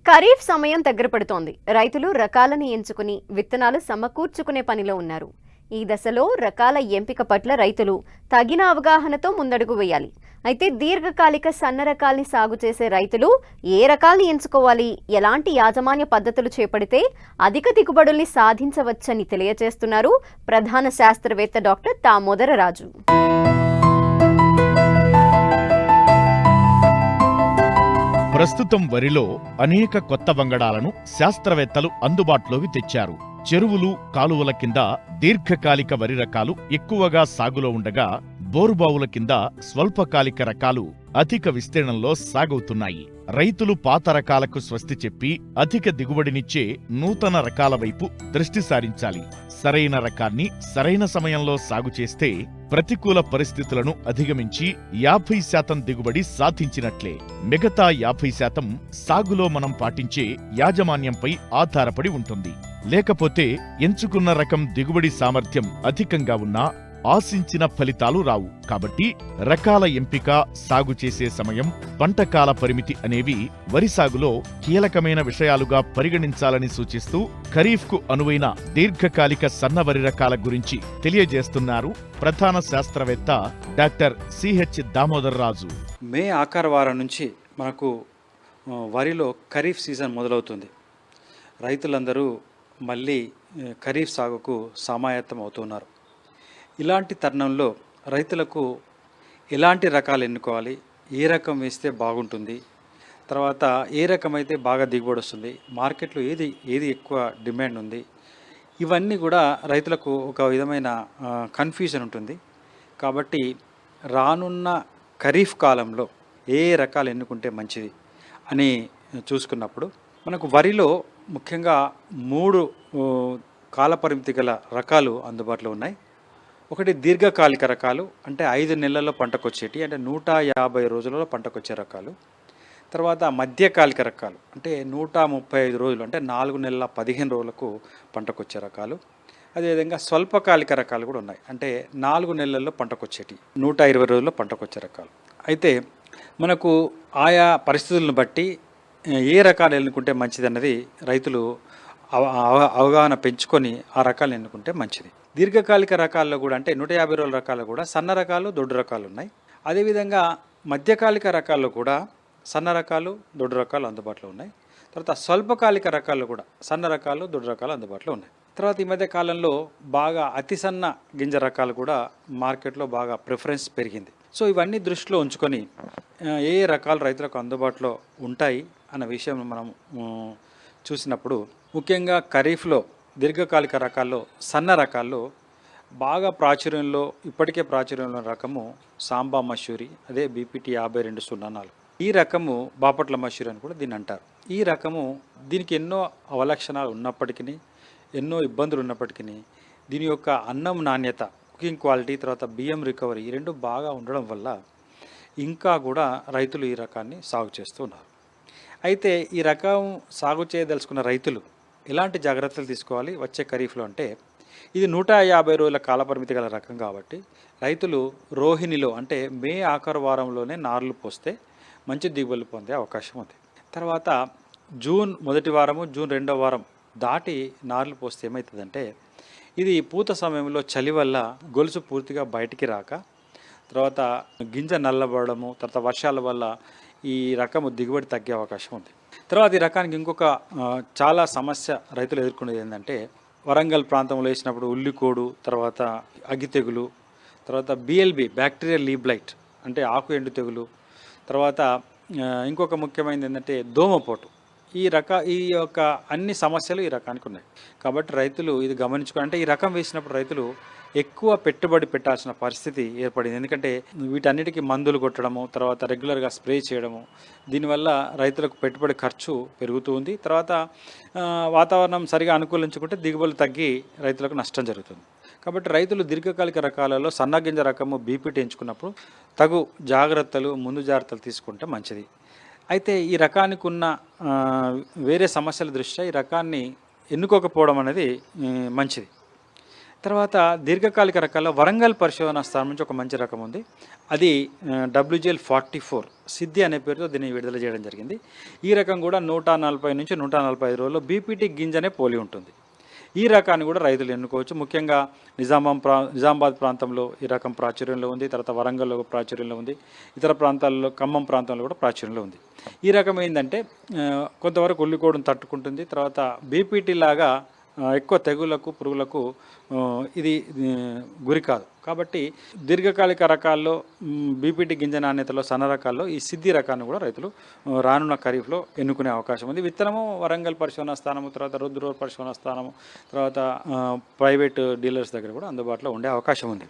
ఖరీఫ్ సమయం దగ్గర పడుతోంది. రైతులు రకాలను ఎంచుకుని విత్తనాలు సమకూర్చుకునే పనిలో ఉన్నారు. ఈ దశలో రకాల ఎంపిక పట్ల రైతులు తగిన అవగాహనతో ముందడుగు వేయాలి. అయితే దీర్ఘకాలిక సన్న రకాల్ని సాగు చేసే రైతులు ఏ రకాల్ని ఎంచుకోవాలి, ఎలాంటి యాజమాన్య పద్ధతులు చేపడితే అధిక దిగుబడుల్ని సాధించవచ్చని తెలియజేస్తున్నారు ప్రధాన శాస్త్రవేత్త డాక్టర్ దామోదర రాజు. ప్రస్తుతం వరిలో అనేక కొత్త వంగడాలను శాస్త్రవేత్తలు అందుబాటులోకి తెచ్చారు. చెరువులు, కాలువల కింద దీర్ఘకాలిక వరి రకాలు ఎక్కువగా సాగులో ఉండగా, బోరుబావుల కింద స్వల్పకాలిక రకాలు అధిక విస్తీర్ణంలో సాగవుతున్నాయి. రైతులు పాత రకాలకు స్వస్తి చెప్పి అధిక దిగుబడినిచ్చే నూతన రకాల వైపు దృష్టి సారించాలి. సరైన రకాన్ని సరైన సమయంలో సాగు చేస్తే ప్రతికూల పరిస్థితులను అధిగమించి 50% దిగుబడి సాధించినట్లే. మిగతా 50% సాగులో మనం పాటించే యాజమాన్యంపై ఆధారపడి ఉంటుంది. లేకపోతే ఎంచుకున్న రకం దిగుబడి సామర్థ్యం అధికంగా ఉన్నా ఆశించిన ఫలితాలు రావు. కాబట్టి రకాల ఎంపిక, సాగు చేసే సమయం, పంటకాల పరిమితి అనేవి వరి సాగులో కీలకమైన విషయాలుగా పరిగణించాలని సూచిస్తూ ఖరీఫ్కు అనువైన దీర్ఘకాలిక సన్న వరి రకాల గురించి తెలియజేస్తున్నారు ప్రధాన శాస్త్రవేత్త డాక్టర్ సిహెచ్ దామోదర్ రాజు. మే ఆఖరి వారం నుంచి మనకు వరిలో ఖరీఫ్ సీజన్ మొదలవుతుంది. రైతులందరూ మళ్ళీ ఖరీఫ్ సాగుకు సమాయత్తం అవుతున్నారు. ఇలాంటి తరుణంలో రైతులకు ఎలాంటి రకాలు ఎన్నుకోవాలి, ఏ రకం వేస్తే బాగుంటుంది, తర్వాత ఏ రకం అయితే బాగా దిగుబడి వస్తుంది, మార్కెట్లో ఏది ఎక్కువ డిమాండ్ ఉంది, ఇవన్నీ కూడా రైతులకు ఒక విధమైన కన్ఫ్యూజన్ ఉంటుంది. కాబట్టి రానున్న ఖరీఫ్ కాలంలో ఏ రకాలు ఎన్నుకుంటే మంచిది అని చూసుకున్నప్పుడు మనకు వరిలో ముఖ్యంగా 3 కాలపరిమితి గల రకాలు అందుబాటులో ఉన్నాయి. ఒకటి దీర్ఘకాలిక రకాలు, అంటే 5 నెలల్లో పంటకొచ్చేటి, అంటే 150 రోజులలో పంటకొచ్చే రకాలు. తర్వాత మధ్యకాలిక రకాలు, అంటే 135 రోజులు, అంటే 4 నెలల 15 రోజులకు పంటకొచ్చే రకాలు. అదేవిధంగా స్వల్పకాలిక రకాలు కూడా ఉన్నాయి, అంటే 4 నెలల్లో పంటకొచ్చేటి, 120 రోజుల్లో పంటకొచ్చే రకాలు. అయితే మనకు ఆయా పరిస్థితులను బట్టి ఏ రకాలు ఎన్నుకుంటే మంచిది అన్నది రైతులు అవగాహన పెంచుకొని ఆ రకాలు ఎన్నుకుంటే మంచిది. దీర్ఘకాలిక రకాల్లో కూడా, అంటే 150 రోజుల రకాలు కూడా సన్న రకాలు, దొడ్డు రకాలు ఉన్నాయి. అదేవిధంగా మధ్యకాలిక రకాల్లో కూడా సన్న రకాలు, దొడ్డు రకాలు అందుబాటులో ఉన్నాయి. తర్వాత స్వల్పకాలిక రకాల్లో కూడా సన్న రకాలు, దొడ్డు రకాలు అందుబాటులో ఉన్నాయి. తర్వాత ఈ మధ్య కాలంలో బాగా అతి సన్న గింజ రకాలు కూడా మార్కెట్లో బాగా ప్రిఫరెన్స్ పెరిగింది. సో ఇవన్నీ దృష్టిలో ఉంచుకొని ఏ రకాలు రైతులకు అందుబాటులో ఉంటాయి అన్న విషయం మనం చూసినప్పుడు, ముఖ్యంగా ఖరీఫ్లో దీర్ఘకాలిక రకాల్లో సన్న రకాల్లో బాగా ఇప్పటికే ప్రాచుర్యంలో రకము సాంబా మసూరి, అదే బీపీటీ 5204. ఈ రకము బాపట్ల మసూరి అని కూడా దీన్ని అంటారు. ఈ రకము దీనికి ఎన్నో అవలక్షణాలు ఉన్నప్పటికీ, ఎన్నో ఇబ్బందులు ఉన్నప్పటికీ, దీని యొక్క అన్నం నాణ్యత, కుకింగ్ క్వాలిటీ, తర్వాత బియ్యం రికవరీ, ఈ రెండు బాగా ఉండడం వల్ల ఇంకా కూడా రైతులు ఈ రకాన్ని సాగు చేస్తూ ఉన్నారు. అయితే ఈ రకం సాగు చేయదలుచుకున్న రైతులు ఎలాంటి జాగ్రత్తలు తీసుకోవాలి వచ్చే ఖరీఫ్లో అంటే, ఇది 150 రోజుల కాలపరిమితి గల రకం కాబట్టి రైతులు రోహిణిలో, అంటే మే ఆఖరు వారంలోనే నార్లు పోస్తే మంచి దిగుబడులు పొందే అవకాశం ఉంది. తర్వాత జూన్ మొదటి వారము, జూన్ 2వ వారం దాటి నార్లు పోస్తే ఏమవుతుందంటే, ఇది పూత సమయంలో చలి వల్ల గొలుసు పూర్తిగా బయటికి రాక, తర్వాత గింజ నల్లబడము, తర్వాత వర్షాల వల్ల ఈ రకము దిగుబడి తగ్గే అవకాశం ఉంది. తర్వాత ఈ రకానికి ఇంకొక చాలా సమస్య రైతులు ఎదుర్కొనేది ఏంటంటే, వరంగల్ ప్రాంతంలో వేసినప్పుడు ఉల్లికోడు, తర్వాత అగ్గి తెగులు, తర్వాత బిఎల్బి బ్యాక్టీరియల్ లీవ్ బ్లైట్, అంటే ఆకు ఎండు తెగులు, తర్వాత ఇంకొక ముఖ్యమైనది ఏంటంటే దోమపోటు. ఈ యొక్క అన్ని సమస్యలు ఈ రకానికి ఉన్నాయి. కాబట్టి రైతులు ఇది గమనించుకోవాలంటే, ఈ రకం వేసినప్పుడు రైతులు ఎక్కువ పెట్టుబడి పెట్టాల్సిన పరిస్థితి ఏర్పడింది. ఎందుకంటే వీటన్నిటికీ మందులు కొట్టడము, తర్వాత రెగ్యులర్గా స్ప్రే చేయడము, దీనివల్ల రైతులకు పెట్టుబడి ఖర్చు పెరుగుతూ ఉంది. తర్వాత వాతావరణం సరిగా అనుకూలించుకుంటే దిగుబడులు తగ్గి రైతులకు నష్టం జరుగుతుంది. కాబట్టి రైతులు దీర్ఘకాలిక రకాలలో సన్నగింజ రకము బీపీటీ ఎంచుకున్నప్పుడు తగు ముందు జాగ్రత్తలు తీసుకుంటే మంచిది. అయితే ఈ రకానికి ఉన్న వేరే సమస్యల దృష్ట్యా ఈ రకాన్ని ఎన్నుకోకపోవడం అనేది మంచిది. తర్వాత దీర్ఘకాలిక రకాల్లో వరంగల్ పరిశోధన స్థానం నుంచి ఒక మంచి రకం ఉంది. అది WGL 44 సిద్ధి అనే పేరుతో దీన్ని విడుదల చేయడం జరిగింది. ఈ రకం కూడా 140 నుంచి 145 రోజుల్లో బీపీటీ గింజనే పోలి ఉంటుంది. ఈ రకాన్ని కూడా రైతులు ఎన్నుకోవచ్చు. ముఖ్యంగా నిజామాబాద్ ప్రాంతంలో ఈ రకం ప్రాచుర్యంలో ఉంది. తర్వాత వరంగల్లో ప్రాచుర్యంలో ఉంది. ఇతర ప్రాంతాల్లో ఖమ్మం ప్రాంతంలో కూడా ప్రాచుర్యంలో ఉంది. ఈ రకం ఏంటంటే కొంతవరకు ఉల్లికోడును తట్టుకుంటుంది. తర్వాత బీపీటీ లాగా ఎక్కువ తెగుళ్లకు పురుగులకు ఇది గురి కాదు. కాబట్టి దీర్ఘకాలిక రకాల్లో బీపీటీ గింజ నాణ్యతలో సన్న రకాల్లో ఈ సిద్ధి రకాన్ని కూడా రైతులు రానున్న ఖరీఫ్లో ఎన్నుకునే అవకాశం ఉంది. విత్తనము వరంగల్ పరిశోధన స్థానము, తర్వాత రుద్రూర్ పరిశోధన స్థానము, తర్వాత ప్రైవేట్ డీలర్స్ దగ్గర కూడా అందుబాటులో ఉండే అవకాశం ఉంది.